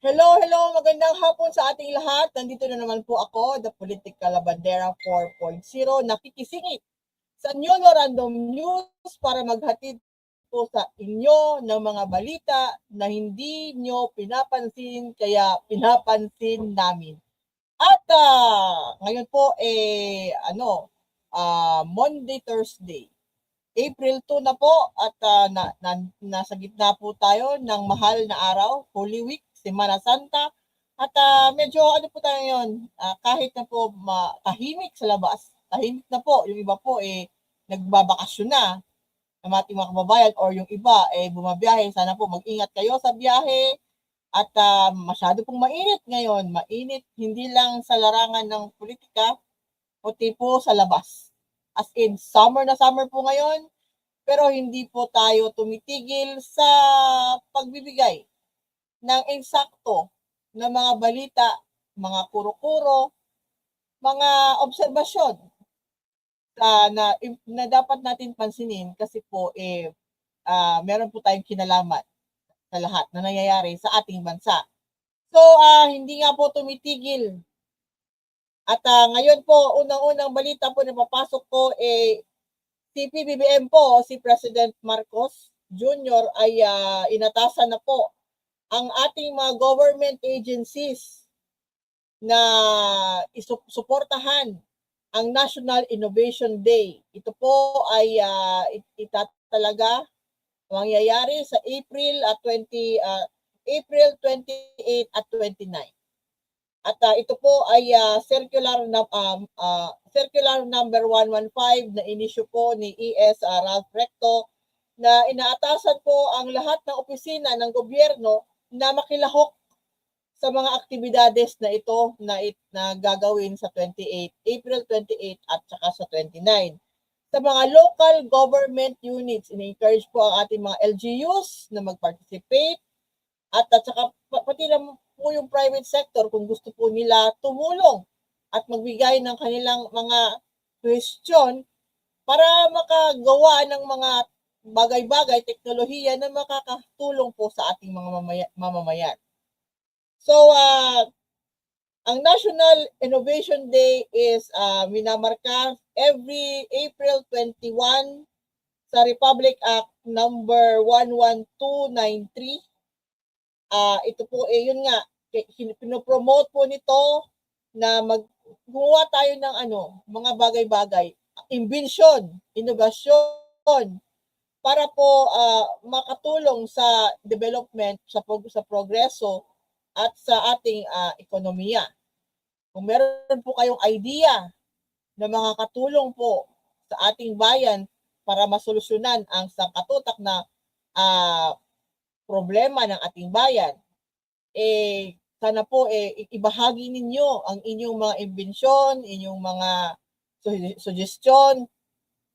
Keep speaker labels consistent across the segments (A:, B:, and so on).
A: Magandang hapon sa ating lahat. Nandito na naman po ako, The Political Bandera 4.0, nakikisingit sa Nyolo Random News para maghatid po sa inyo ng mga balita na hindi nyo pinapansin kaya pinapansin namin. At ngayon po Monday, Thursday. April 2 na po at nasa gitna po tayo ng mahal na araw, Holy Week, Semana Santa. At medyo ano po tayo ngayon, kahit na po tahimik sa labas, tahimik na po, yung iba po nagbabakasyon na ng ating mga kababayan or yung iba bumabiyahe. Sana po mag-ingat kayo sa biyahe at masyado pong mainit ngayon. Mainit hindi lang sa larangan ng politika, kundi po sa labas. As in, summer na summer po ngayon, pero hindi po tayo tumitigil sa pagbibigay ng eksakto na mga balita, mga kuro-kuro, mga obserbasyon na dapat natin pansinin kasi po meron po tayong kinalaman sa lahat na nangyayari sa ating bansa. So, hindi nga po tumitigil. At ngayon po, unang-unang balita po na papasok po si PBBM po, si President Marcos Jr. ay inatasan na po ang ating mga government agencies na isuportahan ang National Innovation Day. Ito po ay itatalaga mangyayari sa April 28 at 29. At ito po ay circular number 115 na inisyu po ni ES Ralph Recto na inaatasan po ang lahat ng opisina ng gobyerno na makilahok sa mga aktibidades na ito na gagawin sa April 28 at saka sa 29. Sa mga local government units, in-encourage po ang ating mga LGUs na mag-participate at saka pati lang po yung private sector kung gusto po nila tumulong at magbigay ng kanilang mga question para makagawa ng mga bagay-bagay, teknolohiya na makakatulong po sa ating mga mamamayan. So, ang National Innovation Day is minamarka every April 21 sa Republic Act number 11293. Ito po yun nga, pinopromote po nito na gumawa tayo ng mga bagay-bagay, invention, innovasyon, para po makatulong sa development, sa progreso at sa ating ekonomiya. Kung meron po kayong idea na makakatulong po sa ating bayan para masolusyonan ang sangkatutak na problema ng ating bayan, sana po ibahagi ninyo ang inyong mga imbensyon, inyong mga suggestion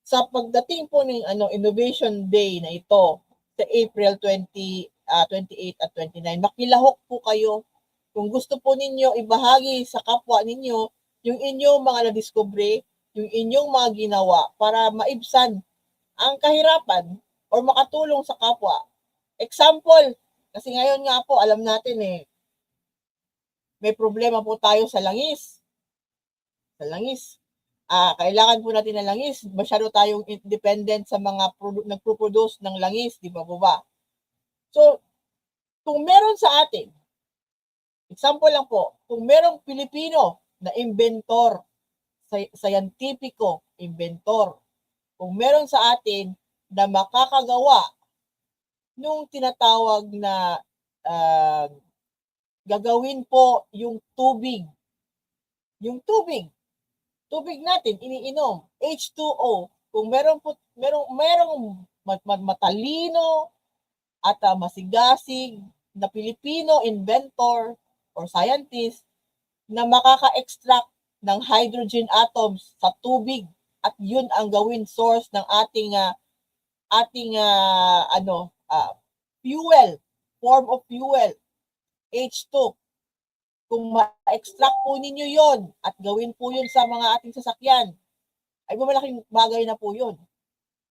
A: sa pagdating po ng Innovation Day na ito sa April 28 at 29. Makilahok po kayo. Kung gusto po ninyo ibahagi sa kapwa ninyo yung inyong mga nadiskubre, yung inyong mga ginawa para maibsan ang kahirapan or makatulong sa kapwa. Example, kasi ngayon nga po, alam natin may problema po tayo sa langis. Sa langis. Kailangan po natin ng langis. Masyado tayong independent sa mga nagpo-produce ng langis, di ba po ba? So, kung meron sa atin, example lang po, kung merong Pilipino na inventor, scientifico, inventor, kung meron sa atin na makakagawa nung tinatawag na gagawin po yung tubig. Yung tubig natin iniinom, H2O. Kung merong matalino at masigasig na Pilipino inventor or scientist na makaka-extract ng hydrogen atoms sa tubig at yun ang gawin source ng ating fuel, form of fuel, H2. Kung ma-extract po ninyo yon at gawin po yun sa mga ating sasakyan, ay malaking bagay na po yun.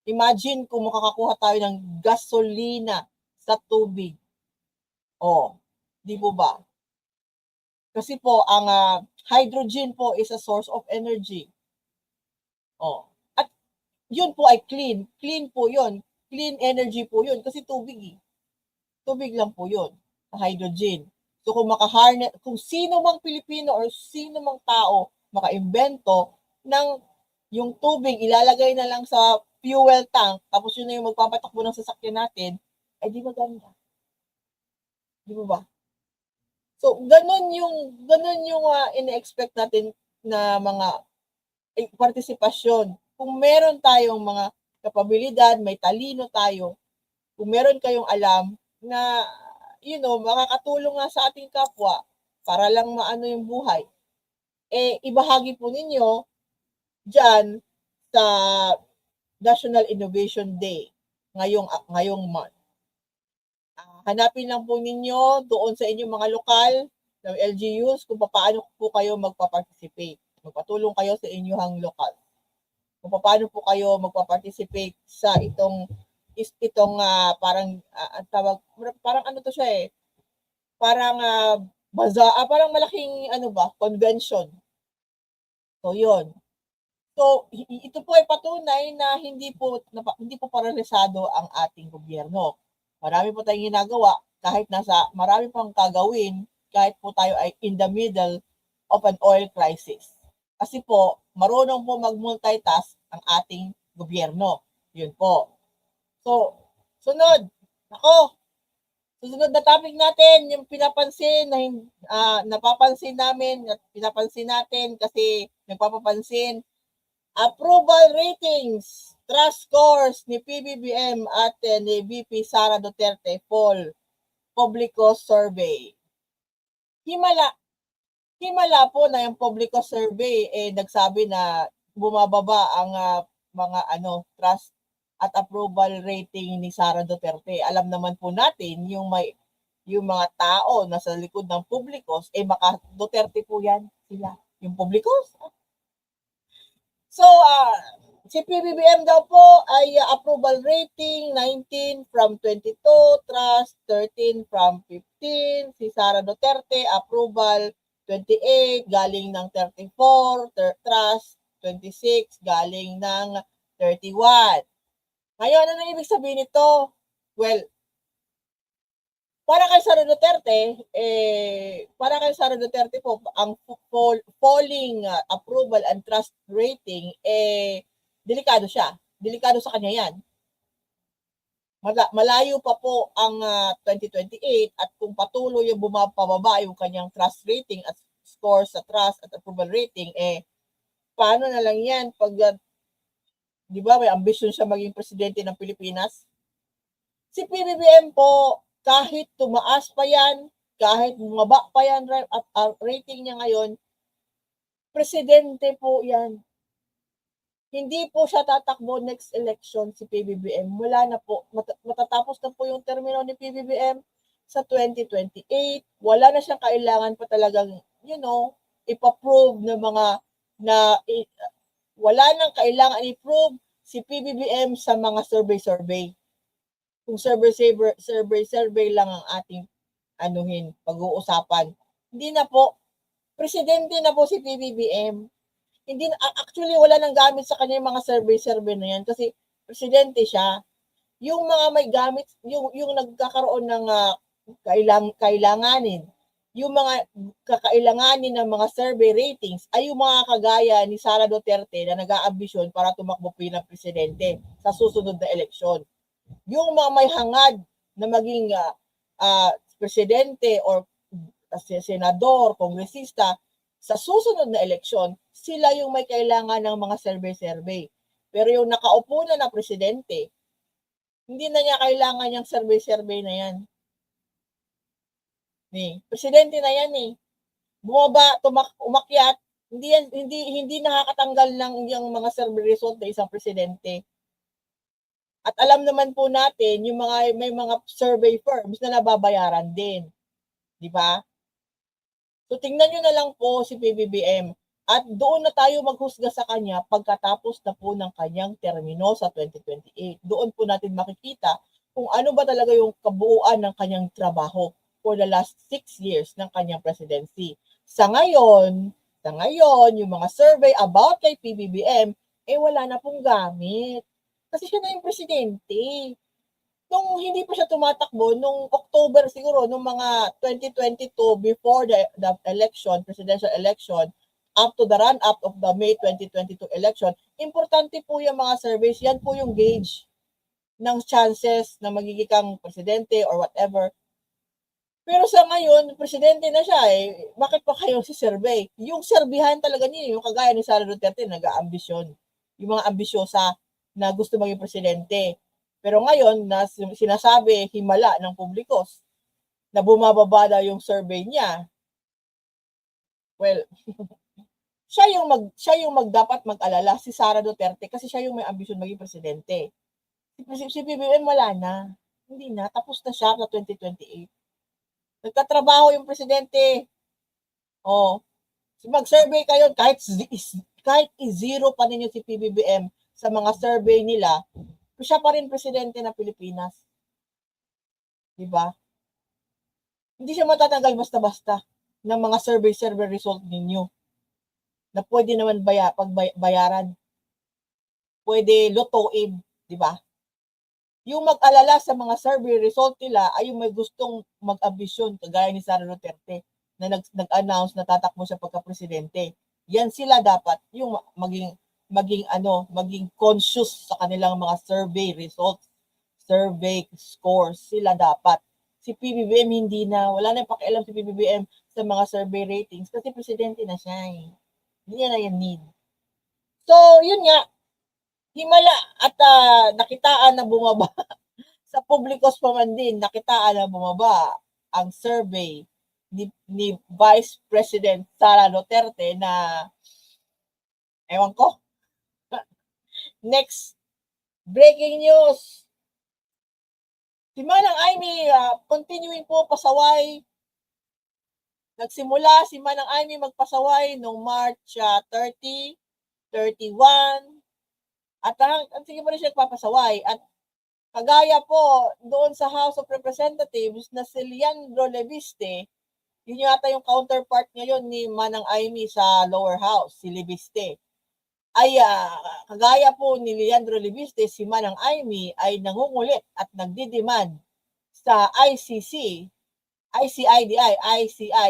A: Imagine kung makakakuha tayo ng gasolina sa tubig. Di po ba? Kasi po, ang hydrogen po is a source of energy. Oh. At yun po ay clean. Clean po yun. Clean energy po yun kasi tubig eh. Tubig lang po yun. Hydrogen. So kung kung sino mang Pilipino or sino mang tao makaimbento ng yung tubig, ilalagay na lang sa fuel tank, tapos yun na yung magpapatakbo ng sasakyan natin, ay di maganda. Di ba? So, ganun yung ine-expect natin na mga partisipasyon. Kung meron tayong mga kapabilidad, may talino tayo, kung meron kayong alam na, makakatulong nga sa ating kapwa para lang maano yung buhay, ibahagi po ninyo dyan sa National Innovation Day ngayong month. Hanapin lang po ninyo doon sa inyong mga lokal ng LGUs kung paano po kayo magpa-participate. Magpatulong kayo sa inyong lokal. Kung paano po kayo magpa-participate sa itong parang parang ano to siya parang parang malaking convention. So yun. So ito po ay patunay na hindi po paralisado ang ating gobyerno. Marami po tayong ginagawa kahit marami pang kagawin kahit po tayo ay in the middle of an oil crisis. Kasi po, marunong po mag-multitask ang ating gobyerno. Yun po. So, susunod na topic natin, yung pinapansin napapansin namin at pinapansin natin kasi nagpapapansin, approval ratings, trust scores ni PBBM at ni VP Sara Duterte poll, Publico survey. Himala po na yung Publico survey nagsabi na bumababa ang mga trust at approval rating ni Sara Duterte. Alam naman po natin yung mga tao na sa likod ng Publicos maka Duterte po yan sila, yung Publicos. So si PBBM daw po ay approval rating 19 from 22, trust 13 from 15, si Sara Duterte approval 28 galing ng 34, trust 26 galing ng 31. Ngayon, ano ibig sabihin nito? Well, para kay Sara Duterte po, ang polling approval and trust rating, delikado siya. Delikado sa kanya yan. Malayo pa po ang 2028 at kung patuloy yung bumababa yung kanyang trust rating at score sa trust at approval rating, paano na lang yan pag di ba may ambisyon siya maging presidente ng Pilipinas? Si PBBM po, kahit tumaas pa yan, kahit bumaba pa yan at rating niya ngayon, presidente po yan. Hindi po siya tatakbo next election si PBBM. Wala na po. Matatapos na po yung termino ni PBBM sa 2028. Wala na siyang kailangan pa talagang, ipaprove ng wala nang kailangan i-prove si PBBM sa mga survey. Kung survey lang ang ating pag-uusapan. Hindi na po. Presidente na po si PBBM. Actually, wala nang gamit sa kanya yung mga survey na yan kasi presidente siya. Yung mga may gamit, yung nagkakaroon ng kailanganin, yung mga kakailanganin ng mga survey ratings ay yung mga kagaya ni Sara Duterte na nag-aambisyon para tumakbo bilang presidente sa susunod na eleksyon. Yung mga may hangad na maging presidente or senador, kongresista sa susunod na eleksyon, sila yung may kailangan ng mga survey. Pero yung nakaupo na presidente, hindi na niya kailangan yung survey na yan. Presidente na yan bumaba, umakyat, hindi nakakatanggal ng yung mga survey result ng isang presidente. At alam naman po natin yung may mga survey firms na nababayaran din. Di ba? So tingnan nyo na lang po si PBBM at doon na tayo maghusga sa kanya pagkatapos na po ng kanyang termino sa 2028. Doon po natin makikita kung ano ba talaga yung kabuuan ng kanyang trabaho. for the last 6 years ng kanyang presidency. Sa ngayon, yung mga survey about kay PBBM, wala na pong gamit. Kasi siya na yung presidente. Nung hindi pa siya tumatakbo, nung October siguro, nung mga 2022, before the election, presidential election, up to the run-up of the May 2022 election, importante po yung mga surveys, yan po yung gauge ng chances na magiging kang presidente or whatever. Pero sa ngayon, presidente na siya bakit pa kayo si survey? Yung surveyhan talaga niya, yung kagaya ni Sara Duterte, nag-aambisyon. Yung mga ambisyosa na gusto maging presidente. Pero ngayon, na sinasabi, himala ng publikos, na bumababa daw yung survey niya. Well, siya yung dapat mag-alala, si Sara Duterte, kasi siya yung may ambisyon maging presidente. Si PBBM wala na. Hindi na, tapos na siya sa 2028. Nagkatrabaho yung presidente. Mag-survey kayo, kahit zero pa ninyo si PBBM sa mga survey nila, siya pa rin presidente ng Pilipinas. Diba? Hindi siya matatanggal basta-basta ng mga survey result ninyo na pwede naman pagbayaran. Pwede lutuin, diba? Yung mag-alala sa mga survey result nila ay yung may gustong mag-ambisyon, kagaya ni Sara Duterte, na nag-announce na tatakbo siya pagka-presidente. Yan sila dapat yung maging conscious sa kanilang mga survey results, survey scores. Sila dapat. Si PBBM hindi na, wala na pakialam si PBBM sa mga survey ratings kasi presidente na siya Hindi niya na yan need. So, yun nga, himala at nakitaan na bumaba sa publikos pa man din, nakitaan na bumaba ang survey ni Vice President Sara Duterte na ewan ko. Next, breaking news. Si Manang Amy, continuing po pasaway. Nagsimula si Manang Amy magpasaway noong March 30, 31, at sige pa rin siya nagpapasaway. At kagaya po doon sa House of Representatives na si Leandro Leviste, yun yata yung counterpart ngayon ni Manang Amy sa lower house, si Leviste. Ay kagaya po ni Leandro Leviste, si Manang Amy ay nangungulit at nagdidemand sa ICI,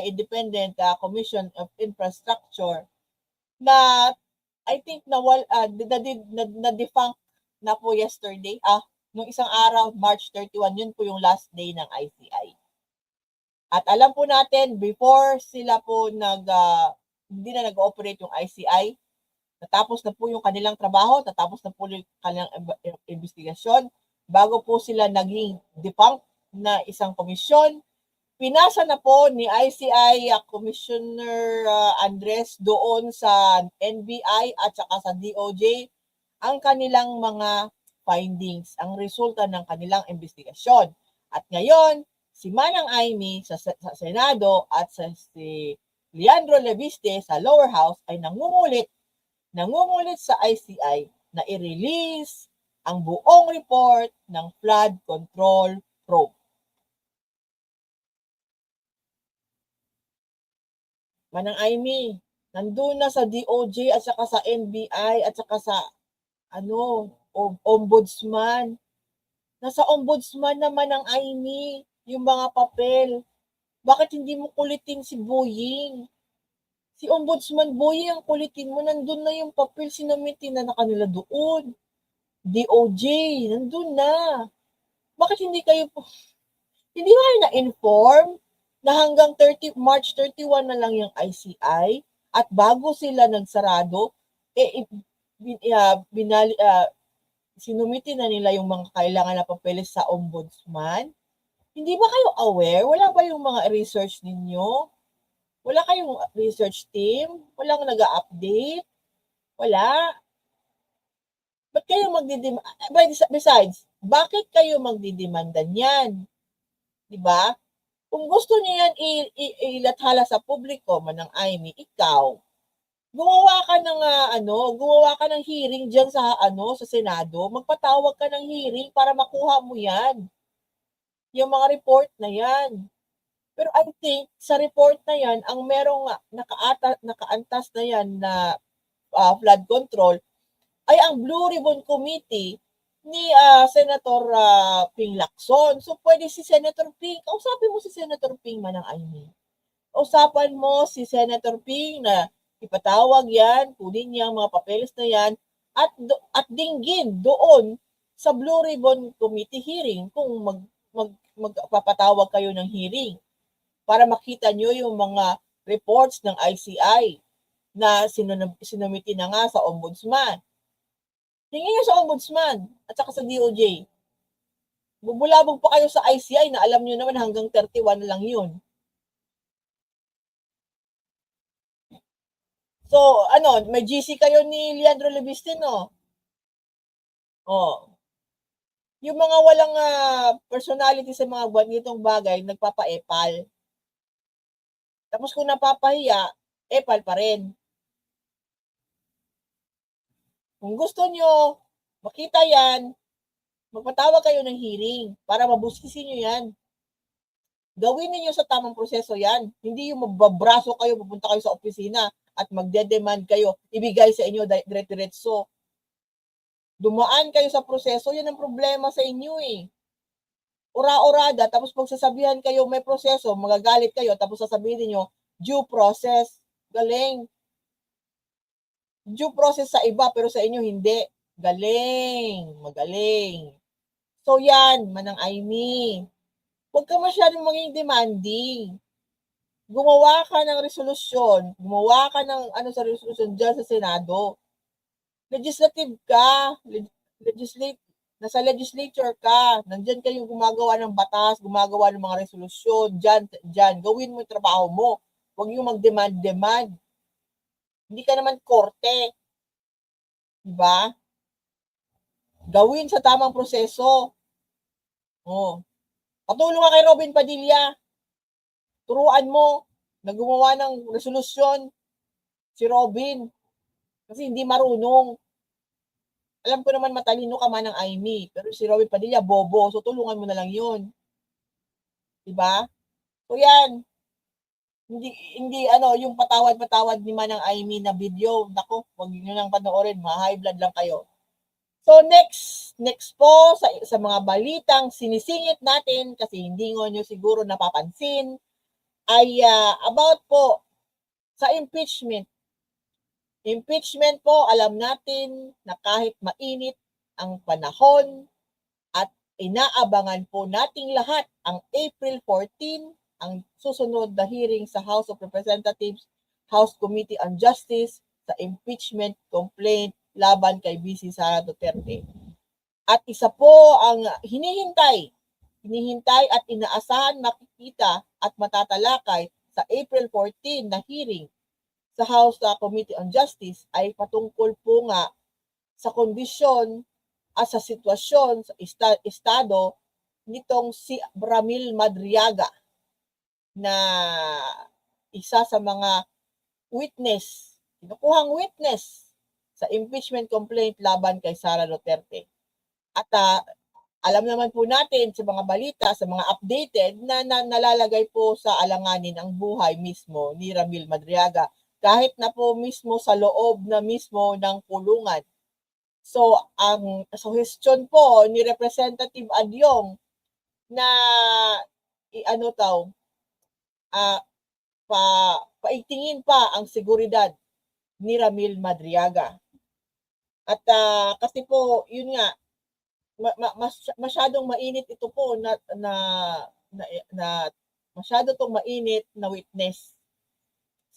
A: Independent Commission of Infrastructure, na I think na-defunct na po yesterday. Nung isang araw, March 31, yun po yung last day ng ICI. At alam po natin, before sila po hindi na nag-ooperate yung ICI, natapos na po yung kanilang trabaho, natapos na po yung kanilang investigasyon, bago po sila naging defunct na isang komisyon, pinasa na po ni ICI Commissioner Andres doon sa NBI at saka sa DOJ ang kanilang mga findings, ang resulta ng kanilang investigasyon. At ngayon, si Manang Amy sa Senado at si Leandro Leviste sa lower house ay nangungulit sa ICI na i-release ang buong report ng flood control probe. Manang Amy, nandun na sa DOJ at saka sa NBI at saka sa ombudsman. Nasa ombudsman naman ang Amy, yung mga papel. Bakit hindi mo kulitin si Boying? Si ombudsman Boying ang kulitin mo, nandun na yung papel, sinamitin na kanila doon. DOJ, nandun na. Bakit hindi ba na-inform na hanggang March 31 na lang yung ICI at bago sila nagsarado, sinumitin na nila yung mga kailangan na papeles sa ombudsman? Hindi ba kayo aware? Wala ba yung mga research ninyo? Wala kayong research team? Walang nag-update? Wala? Ba't kayo besides, bakit kayo magdidemanda niyan? Diba? Kung gusto niyo yan ilathala sa publiko, Manang Amy, ikaw, gumawa ka ng hearing diyan sa Senado, magpatawag ka ng hearing para makuha mo yan. Yung mga report na yan. Pero I think sa report na yan, ang merong nakaantas na yan na flood control ay ang Blue Ribbon Committee ni Senator Ping Lacson. So pwede si Senator Ping, kausapin mo si Senator Ping Manang Aimee. Usapan mo si Senator Ping na ipatawag yan, kunin niya ang mga papeles na yan, at dinggin doon sa Blue Ribbon Committee hearing kung magpapatawag kayo ng hearing para makita nyo yung mga reports ng ICI na sinumiti na nga sa ombudsman. Tingin nyo sa ombudsman at saka sa DOJ. Bubulabog pa kayo sa ICI na alam nyo naman hanggang 31 na lang yun. So, may GC kayo ni Leandro Lebistino. Oh. Yung mga walang personality sa mga ganitong bagay, nagpapa-epal. Tapos kung napapahiya, epal pa rin. Kung gusto nyo makita yan, magpatawag kayo ng hearing para mabuskisin nyo yan. Gawin niyo sa tamang proseso yan. Hindi yung mababraso kayo, pupunta kayo sa opisina at magde-demand kayo, ibigay sa inyo dire-diretso. Dumaan kayo sa proseso, yan ang problema sa inyo eh. Ura-urada, tapos pagsasabihan kayo may proseso, magagalit kayo, tapos sasabihin niyo due process. Galing. Due process sa iba, pero sa inyo hindi. Galing. Magaling. So yan, Manang Aimee. Huwag ka masyadong maging demanding. Gumawa ka ng resolusyon. Gumawa ka ng sa resolusyon dyan sa Senado. Legislative ka. Nasa legislature ka. Nandyan kayo gumagawa ng batas, gumagawa ng mga resolusyon. Dyan. Gawin mo yung trabaho mo. Huwag yung mag-demand. Hindi ka naman korte. Diba? Gawin sa tamang proseso. Oh. Patulong ka kay Robin Padilla. Turuan mo na gumawa ng resolusyon si Robin. Kasi hindi marunong. Alam ko naman matalino ka man ng Aimee. Pero si Robin Padilla, bobo. So tulungan mo na lang yun. Diba? So yan. Hindi yung patawad-patawad ni Manang Aimee na video. Naku, huwag nyo nang panoorin. High blood lang kayo. So next po sa mga balitang sinisingit natin kasi hindi nyo siguro napapansin ay about po sa impeachment. Impeachment po, alam natin na kahit mainit ang panahon at inaabangan po nating lahat ang April 14, ang susunod na hearing sa House of Representatives, House Committee on Justice sa impeachment complaint laban kay VP Sara Duterte. At isa po ang hinihintay at inaasahan makikita at matatalakay sa April 14 na hearing sa House Committee on Justice ay patungkol po nga sa kondisyon at sa sitwasyon sa estado nitong si Ramil Madriaga na isa sa mga kinukuhang witness sa impeachment complaint laban kay Sara Duterte. At alam naman po natin sa mga balita, sa mga updated na nalalagay po sa alanganin ang buhay mismo ni Ramil Madriaga kahit na po mismo sa loob na mismo ng kulungan. So, ang suggestion po ni Representative Adyong na paigtingin pa ang seguridad ni Ramil Madriaga. At kasi po, yun nga, masyadong mainit ito po na masyado tong mainit na witness.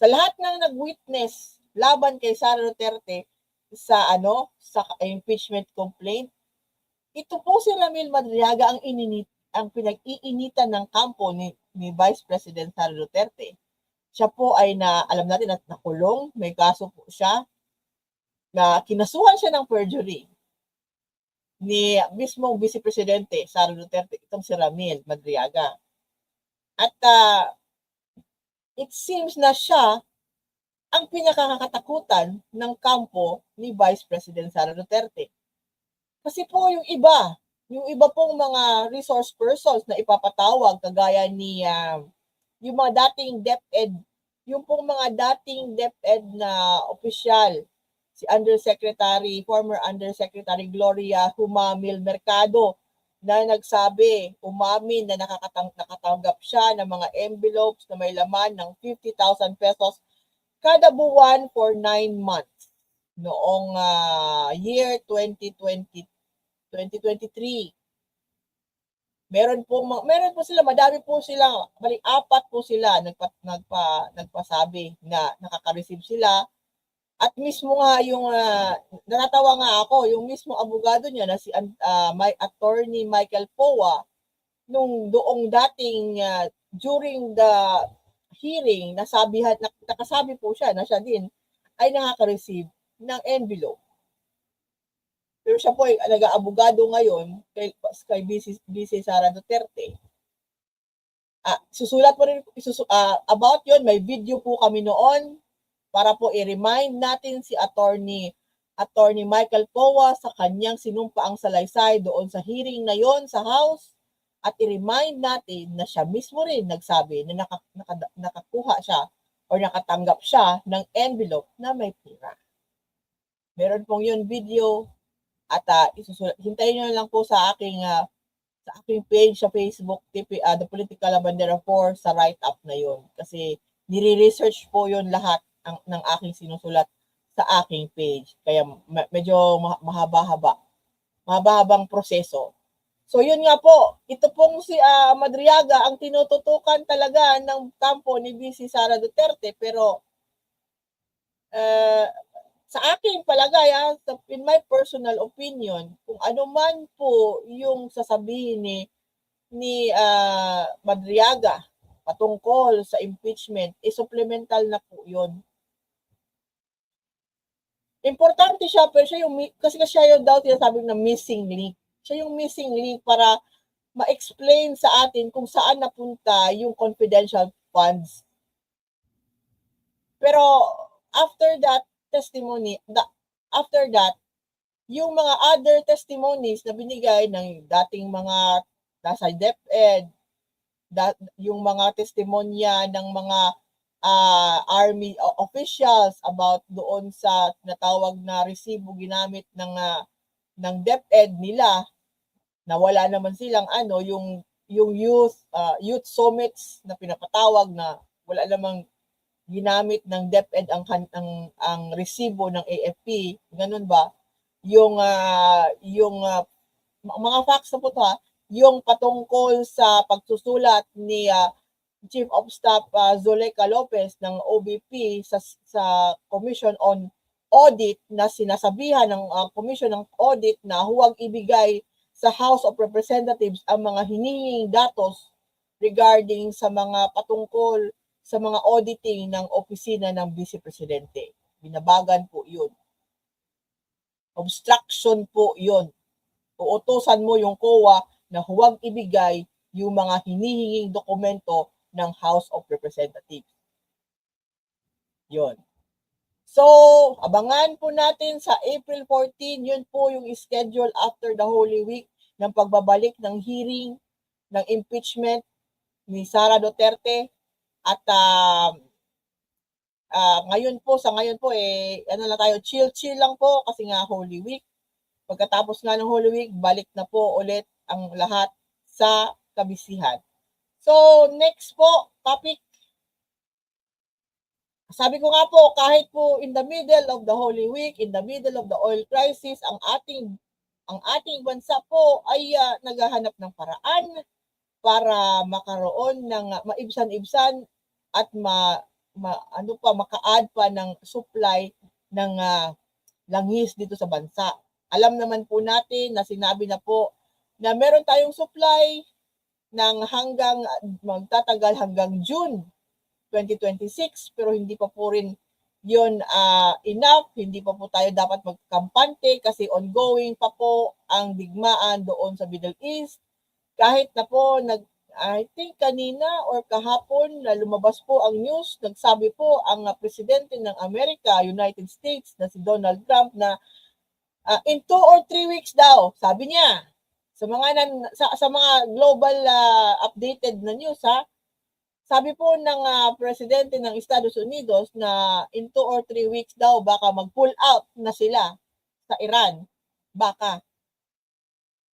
A: Sa lahat ng nag-witness laban kay Sara Duterte sa impeachment complaint, ito po si Ramil Madriaga ang pinag-iinitan ng kampo ni Vice President Sara Duterte. Siya po ay alam natin at nakulong, may kaso po siya na kinasuhan siya ng perjury ni mismong Vice Presidente Sara Duterte, itong si Ramil Madriaga. At it seems na siya ang pinakakatakutan ng kampo ni Vice President Sara Duterte. Kasi po yung iba pong mga resource persons na ipapatawag kagaya ni yung mga dating DepEd, yung pong mga dating DepEd na opisyal, si former Undersecretary Gloria Humamil Mercado, na nagsabi, umamin na nakatanggap siya ng mga envelopes na may laman ng 50,000 pesos kada buwan for 9 months noong year 2023. Meron po sila, madami po sila, bali 4 po sila nagpasabi na nakaka-receive sila. At mismo nga yung natatawa nga ako, yung mismo abogado niya na si my attorney Michael Powa, nung doong dating during the hearing, nakasabi po siya na siya din ay nakaka-receive ng envelope. Pero siya po ay nag-aabogado ngayon kay BC Sara Duterte. Susulat po rin about yon, may video po kami noon para po i-remind natin si Attorney Michael Powa sa kanyang sinumpaang salaysay doon sa hearing na yon sa House, at i-remind natin na siya mismo rin nagsabi na nakakuha siya o nakatanggap siya ng envelope na may pera. Meron pong yun video, at hintayin nyo lang po sa aking page sa Facebook, The Political Labandera 4, sa write-up na yun. Kasi nire-research po yun lahat ng aking sinusulat sa aking page. Kaya medyo mahabang proseso. So yun nga po, ito pong si Madriaga ang tinututukan talaga ng kampo ni BC Sara Duterte, pero sa aking palagay, in my personal opinion, kung ano man po yung sasabihin ni Madriaga patungkol sa impeachment, supplemental na po yun. Importante siya, pero kasi siya yung daw tinasabing na missing link. Siya yung missing link para ma-explain sa atin kung saan napunta yung confidential funds. Pero after that, yung mga other testimonies na binigay ng dating mga nasa DepEd, yung mga testimonya ng mga army officials about doon sa tinatawag na resibo ginamit ng DepEd nila, na wala naman silang yung youth summits na pinapatawag na wala namang ginamit ng DepEd ang resibo ng AFP, ganun ba? Yung mga facts na po to, yung patungkol sa pagsusulat ni Chief of Staff Zuleika Lopez ng OBP sa Commission on Audit, na sinasabihan ng Commission ng Audit na huwag ibigay sa House of Representatives ang mga hinihinging datos regarding sa mga patungkol sa mga auditing ng opisina ng Vice Presidente. Binabagan po yun. Obstruction po yun. Uutusan mo yung COA na huwag ibigay yung mga hinihinging dokumento ng House of Representatives. Yun. So, abangan po natin sa April 14, yun po yung schedule after the Holy Week ng pagbabalik ng hearing ng impeachment ni Sara Duterte. At sa ngayon po chill lang po kasi nga Holy Week. Pagkatapos nga ng Holy Week, balik na po ulit ang lahat sa kabisihan. So, next po, topic. Sabi ko nga po, kahit po in the middle of the Holy Week, in the middle of the oil crisis, ang ating bansa po ay naghahanap ng paraan para makaroon ng maibsan-ibsan at maka-add pa ng supply ng langis dito sa bansa. Alam naman po natin na sinabi na po na meron tayong supply ng magtatagal hanggang June 2026, pero hindi pa po rin yun enough. Hindi pa po tayo dapat magkampante kasi ongoing pa po ang digmaan doon sa Middle East. Kahit na po I think kanina or kahapon na lumabas po ang news, nagsabi po ang presidente ng Amerika, United States, na si Donald Trump, na in 2 or 3 weeks daw, sabi niya, sa mga global updated na news Sabi po ng presidente ng Estados Unidos na in 2 or 3 weeks daw baka mag-pull out na sila sa Iran. Baka.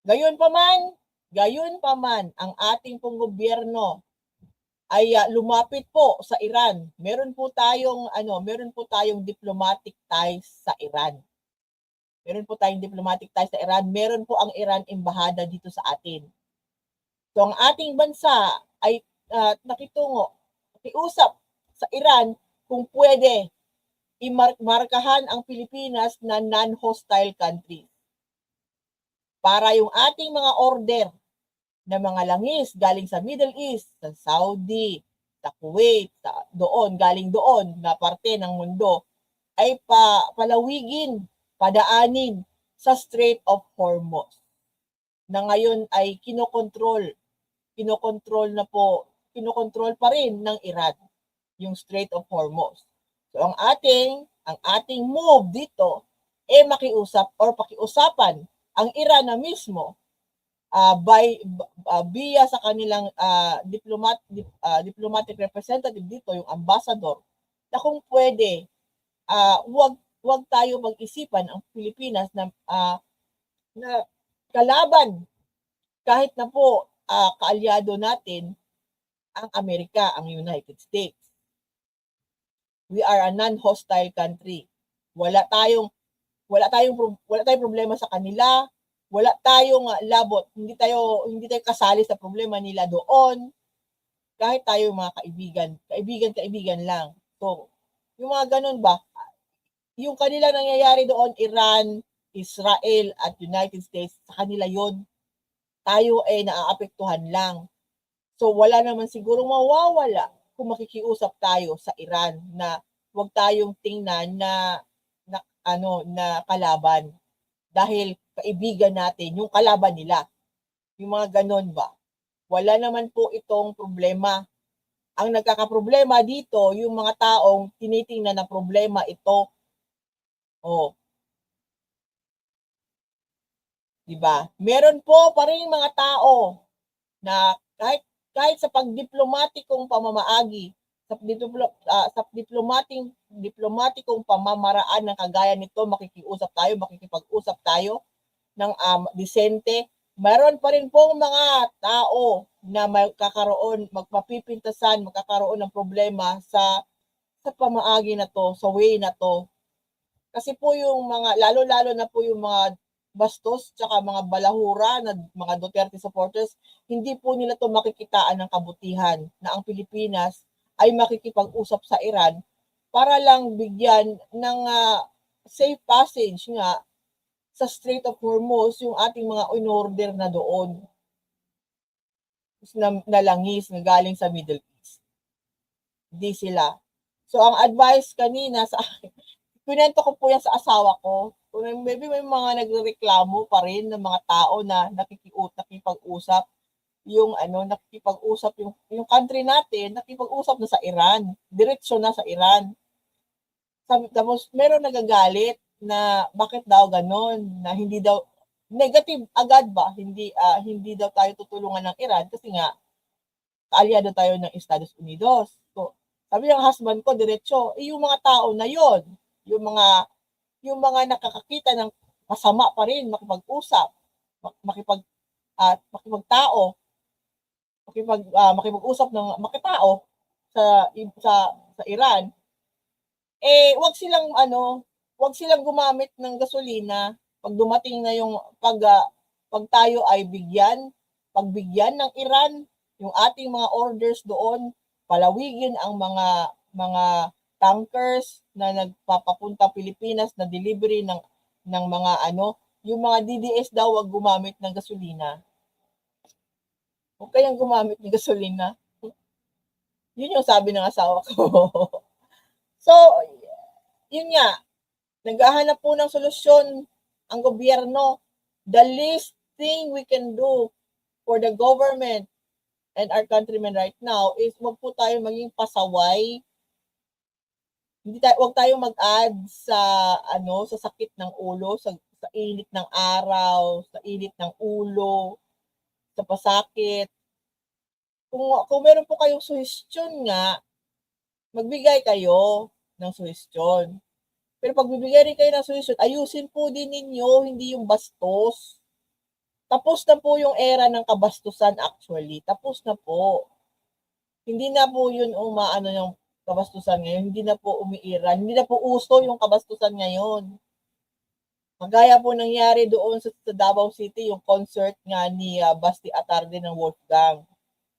A: Gayon pa man ang ating pong gobyerno ay lumapit po sa Iran. Meron po tayong diplomatic ties sa Iran. Meron po tayong diplomatic ties sa Iran. Meron po ang Iran embahada dito sa atin. So ang ating bansa ay nakiusap sa Iran kung pwede imarkahan ang Pilipinas na non-hostile country. Para yung ating mga order na mga langis galing sa Middle East, sa Saudi, sa Kuwait, galing doon na parte ng mundo, ay palawigin, padaanin sa Strait of Hormuz na ngayon ay kinokontrol pa rin ng Iran yung Strait of Hormuz. So ang ating move dito makiusap or pakiusapan ang Iran na mismo via sa kanilang diplomatic representative dito, yung ambassador, na kung pwede wag tayo mag-isipan ang Pilipinas na kalaban kahit na po kaalyado natin ang Amerika, ang United States. We are a non-hostile country. Wala tayong problema sa kanila. Wala tayong labot. Hindi tayo kasali sa problema nila doon. Kahit tayo mga kaibigan lang. So, yung mga ganun ba? Yung kanila nangyayari doon, Iran, Israel at United States, sa kanila yon. Tayo naaapektuhan lang. So wala naman siguro mawawala kung makikiusap tayo sa Iran na huwag tayong tingnan na kalaban dahil kaibigan natin yung kalaban nila. Yung mga ganon ba? Wala naman po itong problema. Ang nagkakaproblema dito, yung mga taong tinitingnan na problema ito. Diba? Meron po pa rin mga tao na kahit sa pagdiplomatikong pamamaagi, sa diplomatikong pamamaraan ng kagaya nito, makikipag-usap tayo ng disente. Meron pa rin pong mga tao na magkakaroon ng problema sa pamaagi na to, sa way na to. Kasi po yung mga, lalo-lalo na po yung mga bastos tsaka mga balahura na mga Duterte supporters, hindi po nila to makikitaan ng kabutihan na ang Pilipinas ay makikipag-usap sa Iran para lang bigyan ng safe passage nga sa Strait of Hormuz yung ating mga in-order na doon na langis na galing sa Middle East. Hindi sila. So ang advice kanina sa akin, pinento ko po yan sa asawa ko. Maybe may mga nagrereklamo pa rin ng mga tao na nakikipag-usap yung country natin, nakipag-usap na sa Iran. Diretso na sa Iran. Tapos meron nagagalit na bakit daw ganon, na hindi daw negative agad ba, hindi daw tayo tutulungan ng Iran kasi nga kaalyado tayo ng Estados Unidos. So, sabi ng husband ko diretso, yung mga tao na yon, yung mga nakakakita ng masama pa rin makipag-usap, makipag-usap ng makitao sa Iran, wag silang gumamit ng gasolina pag dumating na yung pag tayo ay pagbigyan ng Iran yung ating mga orders doon, palawigin ang mga tankers na nagpapapunta Pilipinas na delivery ng mga yung mga DDS daw wag gumamit ng gasolina. Huwag kayang gumamit ng gasolina. Yun yung sabi ng asawa ko. So, yun nga, naghahanap po ng solusyon ang gobyerno. The least thing we can do for the government and our countrymen right now is wag po tayo maging pasaway. Wag tayong mag-add sa sakit ng ulo, sa init ng araw, sa init ng ulo, sa pasakit. kung meron po kayong suhestyon nga, magbigay kayo ng suhestyon. Pero pag bibigay rin kayo ng suhestyon, ayusin po din ninyo, hindi yung bastos. Tapos na po yung era ng kabastusan actually. Tapos na po. Hindi na po yun umaano yung kabastusan ngayon. Hindi na po umiiral. Hindi na po uso yung kabastusan ngayon. Magaya po nangyari doon sa Davao City, yung concert nga ni Basti Atarde ng Wolfgang.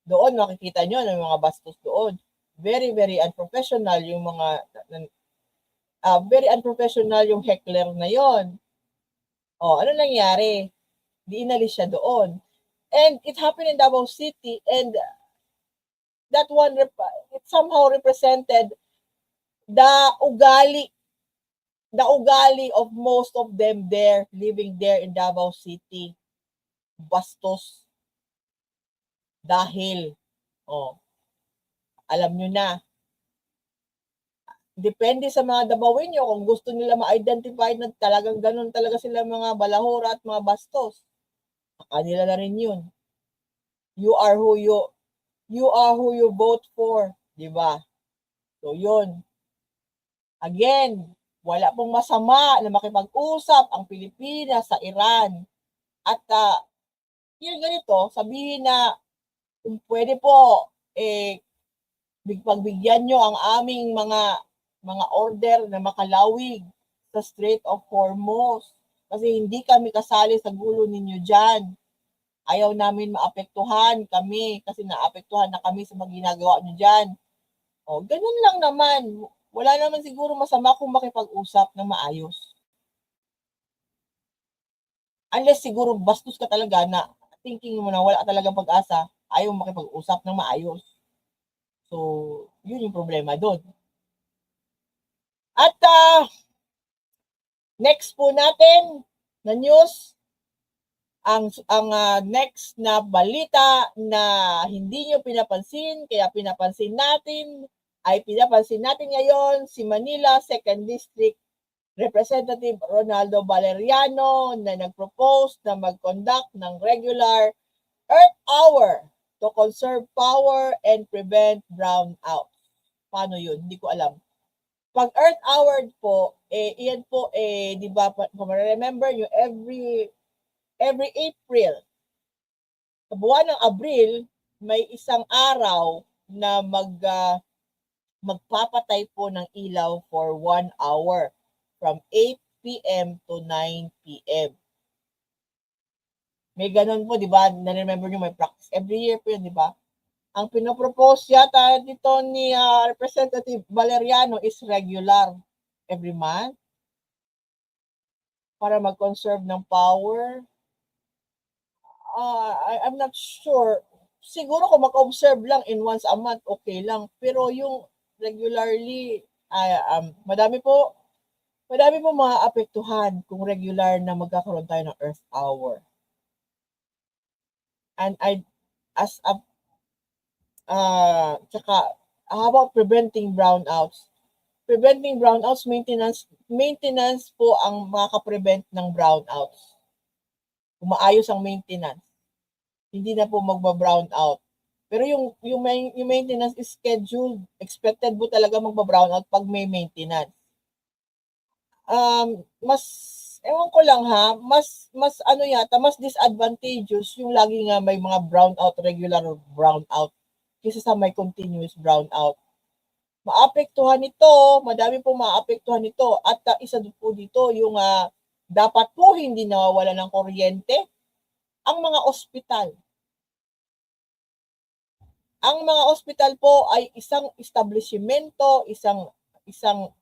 A: Doon makikita nyo ng mga bastos doon. Very, very unprofessional yung mga, very unprofessional yung heckler na yon. O, ano nangyari? Di inalis siya doon. And it happened in Davao City, and that one, it somehow represented the ugali of most of them there, living there in Davao City. Bastos. Dahil, alam nyo na, depende sa mga Dabawin nyo kung gusto nila ma-identify na talagang ganun talaga sila mga balahura at mga bastos. Kanila na rin yun. You are who you vote for, di ba? So yun. Again, wala pong masama na makipag-usap ang Pilipinas sa Iran. At yun ganito, sabihin na kung pwede po, pagbigyan nyo ang aming mga order na makalawig sa Strait of Hormuz. Kasi hindi kami kasali sa gulo ninyo dyan. Ayaw namin maapektuhan kami kasi naapektuhan na kami sa mga ginagawa nyo dyan. Ganun lang naman. Wala naman siguro masama kung makipag-usap na maayos. Unless siguro bastos ka talaga na thinking mo na wala talagang pag-asa, ayaw makipag-usap ng maayos. So, yun yung problema doon. At next po natin na news, ang next na balita na hindi nyo pinapansin, kaya pinapansin natin ngayon si Manila 2nd District Representative Ronaldo Valeriano na nag-propose na mag-conduct ng regular Earth Hour to conserve power and prevent brownouts. Paano yun? Hindi ko alam. Pag Earth Hour po, iyan po, di ba, remember nyo, every April, sa buwan ng Abril, may isang araw na magpapatay po ng ilaw for 1 hour from 8 p.m. to 9 p.m. May ganun po, di ba? Na-remember nyo, may practice. Every year po yun, di ba? Ang pinopropose yata dito ni Representative Valeriano is regular every month para mag-conserve ng power. I'm not sure. Siguro kung mag-observe lang in once a month, okay lang. Pero yung regularly, madami po maaapektuhan kung regular na magkakaroon tayo ng Earth Hour. And tsaka, how about preventing brownouts? Preventing brownouts, maintenance po ang makaka-prevent ng brownouts. Umaayos ang maintenance. Hindi na po magba-brown out. Pero yung maintenance is scheduled. Expected po talaga magba-brown out pag may maintenance. Ewan ko lang ha, mas disadvantageous yung lagi nga may mga brown out, regular brown out, kaysa sa may continuous brown out. Maapektuhan nito, madami po maapektuhan nito. At isa po dito yung dapat po hindi nawawala ng kuryente ang mga ospital. Ang mga ospital po ay isang establishmento, isang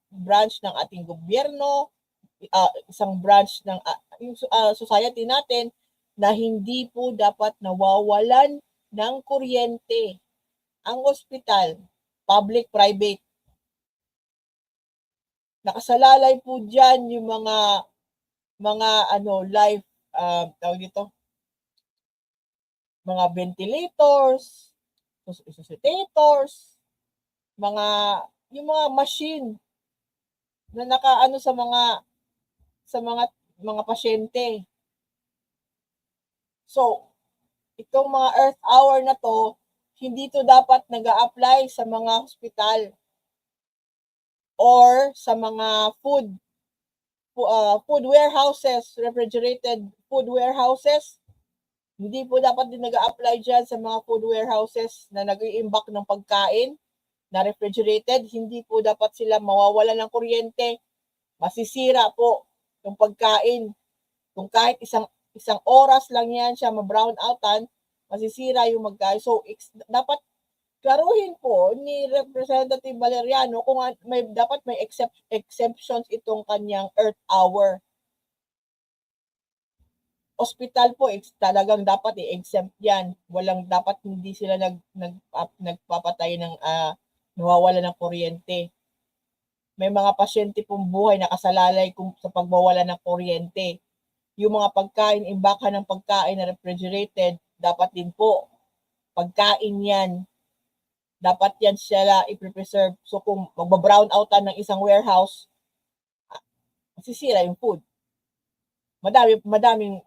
A: branch ng ating gobyerno, isang branch ng society natin na hindi po dapat nawawalan ng kuryente. Ang ospital, public, private. Nakasalalay po diyan yung mga life, tawag dito, mga ventilators, resuscitators, yung mga machine na nakaano sa mga pasyente. So, itong mga Earth Hour na to, hindi to dapat nag-a-apply sa mga hospital or sa mga food warehouses, refrigerated food warehouses. Hindi po dapat din nag-a-apply dyan sa mga food warehouses na nag-i-imbak ng pagkain na refrigerated. Hindi po dapat sila mawawala ng kuryente. Masisira po yung pagkain. Kung kahit isang oras lang yan siya ma-brown outan, masisira yung magkain. So, dapat klaruhin po ni Representative Valeriano kung dapat may exemptions itong kanyang Earth Hour. Hospital po, talagang dapat i-exempt yan. Dapat hindi sila nagpapatay ng nawawala ng kuryente. May mga pasyente pong buhay nakasalalay sa pagmawala ng kuryente. Yung mga pagkain, imbakan ng pagkain na refrigerated, dapat din po, pagkain yan. Dapat yan sila i-preserve. So kung magba-brown outan ng isang warehouse, masisira yung food. Madaming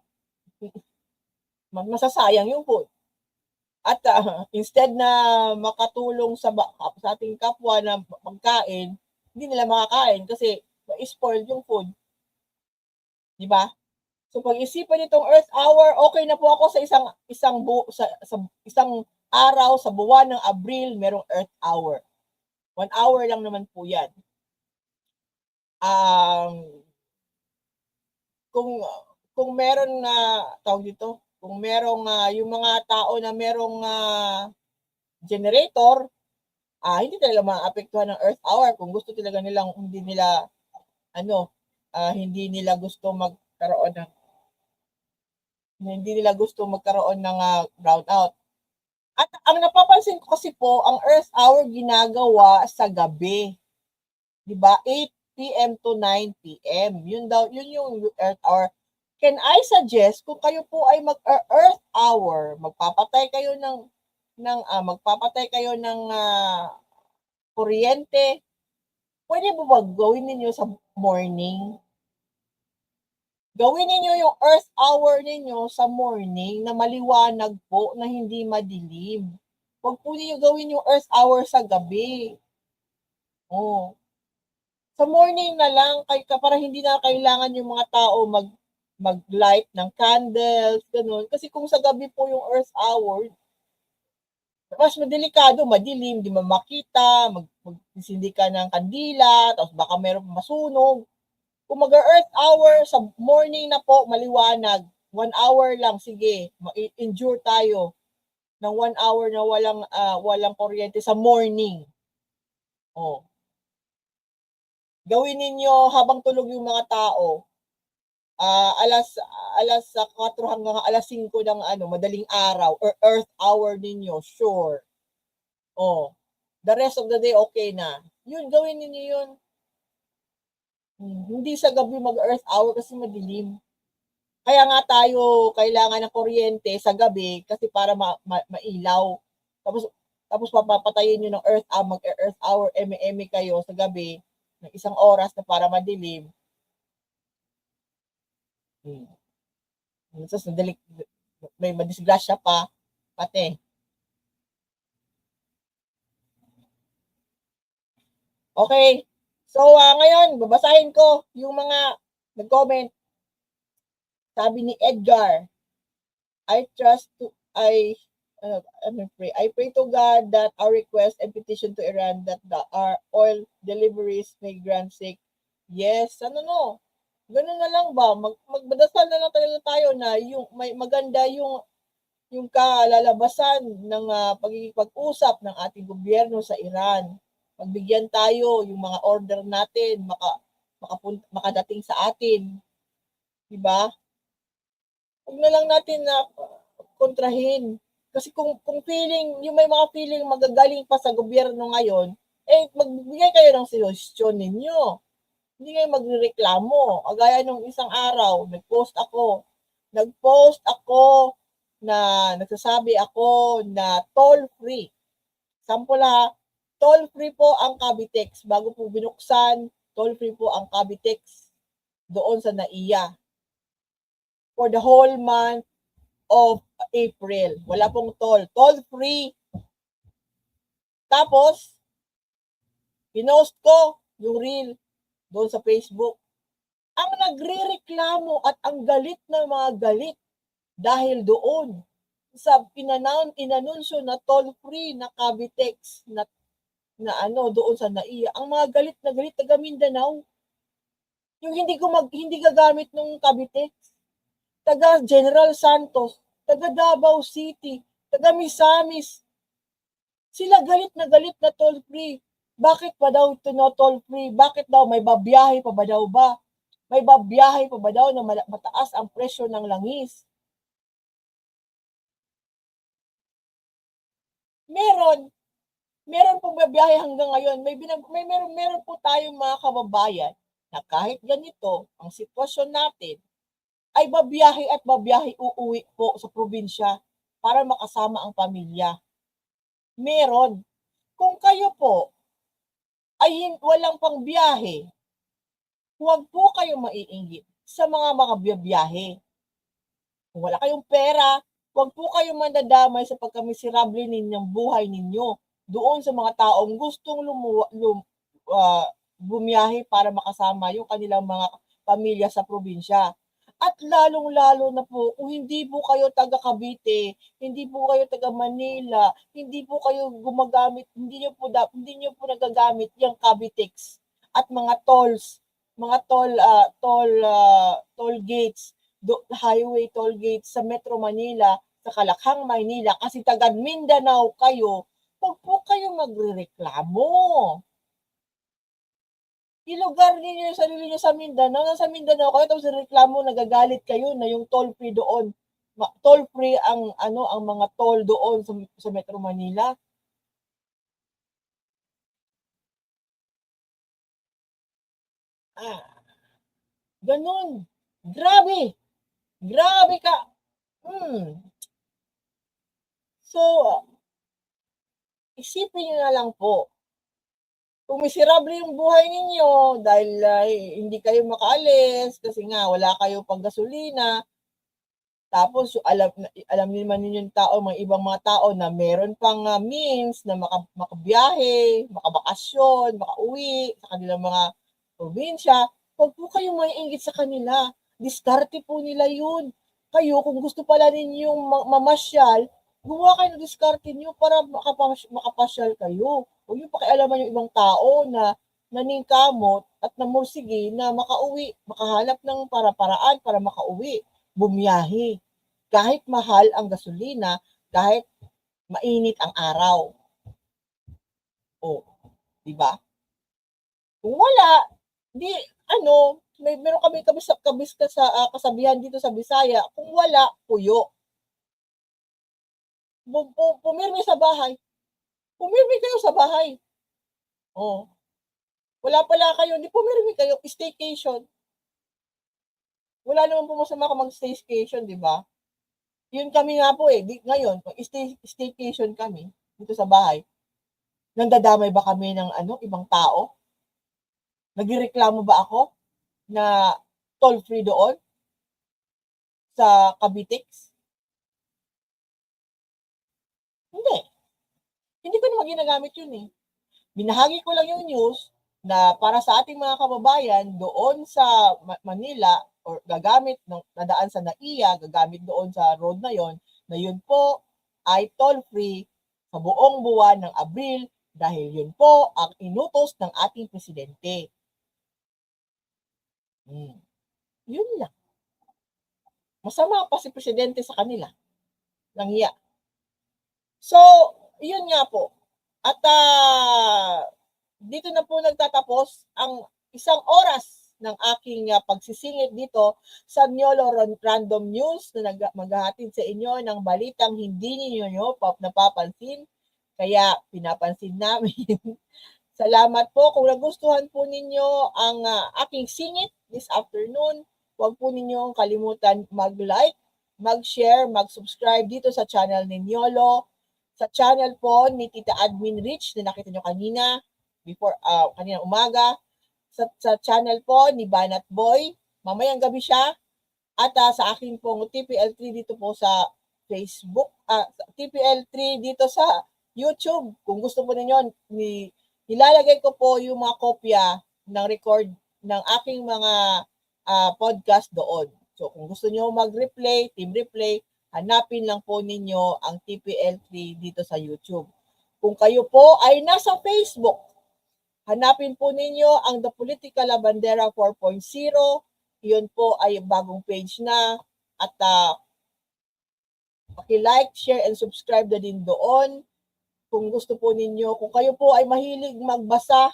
A: masasayang yung food. At instead na makatulong sa ating kapwa na pagkain, hindi nila makakain kasi ma-spoil yung food. Di ba? So pag-isipan nitong Earth Hour, okay na po ako sa isang araw sa buwan ng Abril, merong Earth Hour. 1 hour lang naman po 'yan. Kung meron na tawag dito, kung merong yung mga tao na merong generator, hindi talaga maapektuhan ng Earth Hour kung gusto talaga nilang hindi nila gusto magkaroon ng brownout. At ang napapansin ko kasi po, ang Earth Hour ginagawa sa gabi. 'Di ba? 8 p.m. to 9 p.m. Yun yung Earth Hour. Can I suggest kung kayo po ay mag-Earth Hour, magpapatay kayo ng kuryente, pwede mo ba gawin ninyo sa morning? Gawin ninyo yung Earth Hour ninyo sa morning na maliwanag po, na hindi madilim. Huwag po ninyo gawin yung Earth Hour sa gabi. Sa morning na lang, para hindi na kailangan yung mga tao mag-light ng candles, ganun. Kasi kung sa gabi po yung Earth Hour, mas madelikado, madilim, di mo makita, magsindi ka ng kandila, tapos baka meron masunog. Kung mag-Earth Hour sa morning na po, maliwanag, 1 hour lang, sige, ma-endure tayo ng 1 hour na walang kuryente sa morning. Gawin ninyo habang tulog yung mga tao. Alas 4 hanggang alas 5 ng madaling araw or Earth Hour ninyo, sure. The rest of the day okay na. Yun, gawin ninyo yun. Hindi sa gabi mag-Earth Hour kasi madilim. Kaya nga tayo kailangan ng kuryente sa gabi kasi para mailaw. Tapos papapatayin nyo ng Earth Hour, mag-Earth Hour, eme kayo sa gabi ng 1 oras na para madilim. Tapos may madisgrasya pa, pati. Okay. So, ngayon, babasahin ko yung mga nag-comment. Sabi ni Edgar, I pray to God that our request and petition to Iran that our oil deliveries may grant sake. Yes, ganun na lang ba? Magdasal na lang talaga tayo na yung may maganda yung kalalabasan ng pagiging pag-usap ng ating gobyerno sa Iran. Pagbigyan tayo yung mga order natin makadating sa atin. Diba? Huwag na lang natin na kontrahin. Kasi kung yung may mga feeling magagaling pa sa gobyerno ngayon, magbigay kayo ng suggestion ninyo. Hindi kayo magreklamo. Agaya nung isang araw, nag-post ako na nagsasabi ako na toll-free. Sample toll-free po ang Cavitex. Bago po binuksan, toll-free po ang Cavitex doon sa NAIA. For the whole month of April. Wala pong toll. Toll-free Tapos, pinost ko yung reel doon sa Facebook. Ang nagrereklamo at ang galit na mga galit dahil doon sa inanunsyo na toll-free na Cavitex na doon sa NAIA, ang mga galit na galit taga Mindanao. Yung hindi gagamit ng Cavitex, taga General Santos, taga Davao City, taga Misamis. Sila galit na toll-free. Bakit pa daw ito no toll-free? Bakit daw may babiyahe pa ba daw ba? May babiyahe pa ba daw na mataas ang presyo ng langis? Meron pong babiyahe hanggang ngayon. Meron po tayong mga kababayan na kahit ganito ang sitwasyon natin, ay babiyahe at babiyahe uuwi po sa probinsya para makasama ang pamilya. Meron. Kung kayo po ay walang pangbiyahe, huwag po kayo maiinggit sa mga makabiyahe. Kung wala kayong pera, huwag po kayong mandadamay sa pagkamiserable ninyong buhay ninyo doon sa mga taong gustong bumiyahe para makasama yung kanilang mga pamilya sa probinsya. At lalong-lalo na po, kung hindi po kayo taga Cavite, hindi po kayo taga Manila, hindi po kayo gumagamit, hindi niyo po nagagamit yung Cavitex at mga tolls, mga toll gates, highway toll gates sa Metro Manila, sa Kalakhang, Maynila, kasi taga Mindanao kayo, huwag po kayo magrereklamo. Ilugar ninyo yung sarili nyo sa Mindanao. Nasa Mindanao kayo, tapos reklamo, nagagalit kayo na yung toll-free doon. Toll-free ang mga toll doon sa Metro Manila. Ganun. Grabe. Grabe ka. So, isipin nyo na lang po, kung miserable yung buhay ninyo dahil hindi kayo makaalis kasi nga wala kayo pang gasolina, tapos alam naman ninyo yung tao, mga ibang mga tao na meron pang means na makabiyahe, makabakasyon, makauwi sa kanilang mga probinsya, huwag po kayong maiinggit sa kanila. Diskarte po nila yun. Kayo, kung gusto pala ninyong mamasyal, gumawa kayo ng diskarte nyo para makapasyal kayo. Huwag nyo pakialaman yung ibang tao na naningkamot at namursige na makauwi, makahanap ng paraan para makauwi, bumiyahe. Kahit mahal ang gasolina, kahit mainit ang araw. O, di ba? Kung wala, meron kami kasabihan dito sa Bisaya, kung wala, puyo. Pumirmi sa bahay. Pumirmi kayo sa bahay. Wala pala kayo, di pumirmi kayo, staycation. Wala naman po masama kung mag-staycation, di ba? Yun kami nga po ngayon, staycation kami dito sa bahay. Nandadamay ba kami ng ibang tao? Nagrereklamo ba ako na toll-free doon sa Cavitex? Hindi ko naman ginagamit yun Binahagi ko lang yung news na para sa ating mga kababayan doon sa Manila or nadaan sa NAIA, gagamit doon sa road na yun po ay toll-free sa buong buwan ng Abril dahil yun po ang inutos ng ating presidente. Yun lang. Masama pa si presidente sa kanila. Langya. So, yun nga po. At dito na po nagtatapos ang isang oras ng aking pagsisingit dito sa Niolo Random News na maghahatid sa inyo ng balitang hindi ninyo napapansin. Kaya pinapansin namin. Salamat po. Kung nagustuhan po ninyo ang aking singit this afternoon, huwag po ninyong kalimutan mag-like, mag-share, mag-subscribe dito sa channel ni Niolo. Sa channel po ni Tita Admin Rich na nakita nyo kanina, kanina umaga. Sa channel po ni Banat Boy, mamayang gabi siya. At sa akin pong TPL3 dito po sa Facebook, TPL3 dito sa YouTube. Kung gusto po ninyo, nilalagay ko po yung mga kopya ng record ng aking mga podcast doon. So kung gusto niyo mag-replay, team replay, hanapin lang po ninyo ang TPL3 dito sa YouTube. Kung kayo po ay nasa Facebook, hanapin po ninyo ang The Political Labandera 4.0. Yun po ay bagong page na at paki-like, share, and subscribe na din doon. Kung gusto po ninyo, kung kayo po ay mahilig magbasa,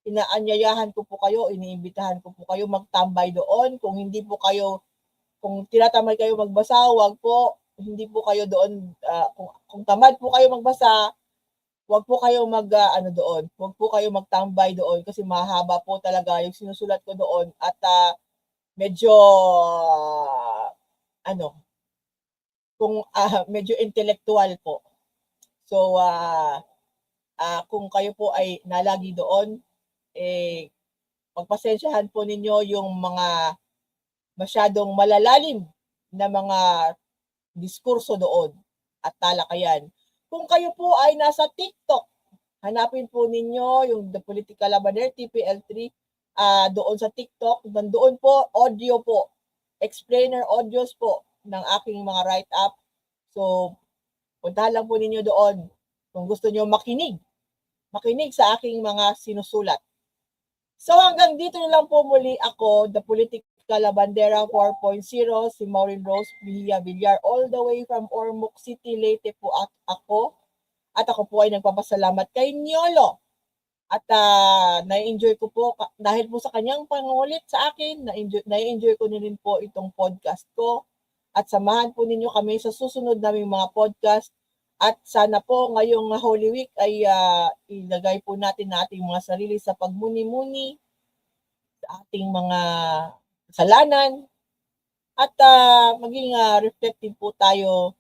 A: inaanyayahan ko po kayo, iniimbitahan ko po kayo magtambay doon. Kung hindi po kayo, kung tinatamad kayo magbasa, wag po, hindi po kayo doon, kung tamad po kayo magbasa, wag po kayo doon, wag po kayo magtambay doon kasi mahaba po talaga yung sinusulat ko doon at medyo, medyo intellectual po. So, kung kayo po ay nalagi doon, pagpasensyahan po ninyo yung mga masyadong malalalim na mga diskurso doon at talakayan. Kung kayo po ay nasa TikTok, hanapin po ninyo yung The Political Labandera, TPL3, doon sa TikTok. Nandoon po, audio po, explainer audios po ng aking mga write-up. So, puntahan lang po ninyo doon kung gusto nyo makinig sa aking mga sinusulat. So hanggang dito na lang po muli ako, The Political Labandera 4.0, si Maureen Rose Villa Villar, all the way from Ormoc City, Leyte po at ako. At ako po ay nagpapasalamat kay Niolo. At na-enjoy ko po, dahil po sa kanyang pangulit sa akin, na-enjoy ko na rin po itong podcast ko. At samahan po ninyo kami sa susunod naming mga podcast. At sana po ngayong Holy Week ay ilagay po natin na ating mga sarili sa pagmuni-muni sa ating mga kasalanan at maging reflective po tayo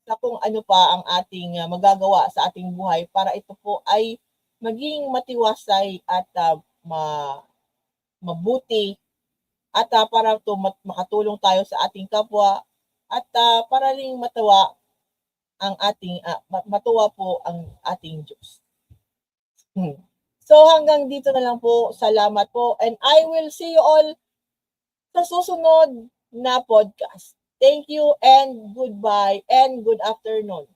A: sa kung ano pa ang ating magagawa sa ating buhay para ito po ay maging matiwasay at mabuti at para makatulong tayo sa ating kapwa at para ring matuwa po ang ating Diyos. So hanggang dito na lang po. Salamat po and I will see you all sa susunod na podcast. Thank you and goodbye and good afternoon.